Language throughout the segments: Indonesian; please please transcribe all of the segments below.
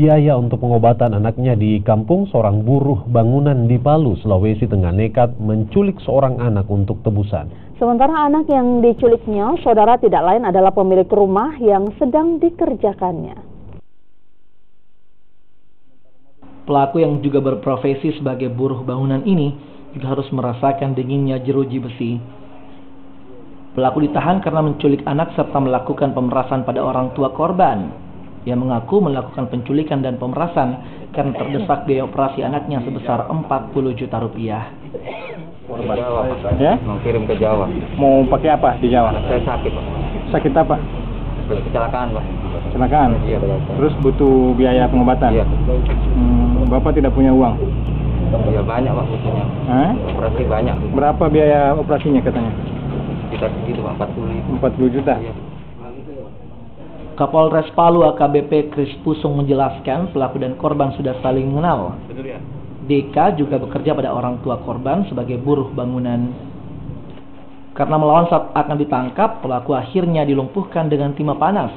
biaya untuk pengobatan anaknya di kampung, seorang buruh bangunan di Palu, Sulawesi Tengah nekat menculik seorang anak untuk tebusan. Sementara anak yang diculiknya, saudara, tidak lain adalah pemilik rumah yang sedang dikerjakannya. Pelaku yang juga berprofesi sebagai buruh bangunan ini juga harus merasakan dinginnya jeruji besi. Pelaku ditahan karena menculik anak serta melakukan pemerasan pada orang tua korban. Ia mengaku melakukan penculikan dan pemerasan karena terdesak biaya operasi anaknya sebesar 40 juta rupiah. Ya? Mau kirim ke Jawa. Mau pakai apa di Jawa? Saya sakit, Pak. Sakit apa? Kecelakaan, Pak. Kecelakaan? Iya, betul. Terus butuh biaya pengobatan? Iya. Bapak tidak punya uang? Iya, banyak, Pak, butuhnya. Operasi banyak. Berapa biaya operasinya katanya? Kita segitu, Pak, 40 juta? Iya. Kapolres Palu AKBP Kris Pusung menjelaskan pelaku dan korban sudah saling mengenal. DK juga bekerja pada orang tua korban sebagai buruh bangunan. Karena melawan saat akan ditangkap, pelaku akhirnya dilumpuhkan dengan timah panas.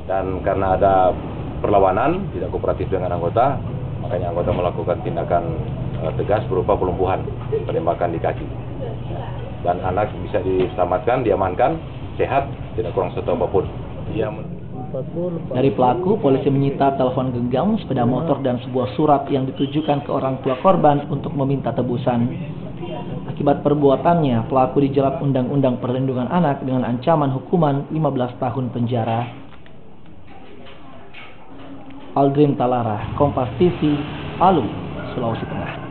Dan karena ada perlawanan, tidak kooperatif dengan anggota, makanya anggota melakukan tindakan tegas berupa pelumpuhan, penembakan di kaki. Dan anak bisa diselamatkan, diamankan, sehat, tidak kurang satu apapun. Dari pelaku, polisi menyita telepon genggam, sepeda motor, dan sebuah surat yang ditujukan ke orang tua korban untuk meminta tebusan. Akibat perbuatannya, pelaku dijerat Undang-Undang Perlindungan Anak dengan ancaman hukuman 15 tahun penjara. Aldrin Talara, Kompas TV, Palu, Sulawesi Tengah.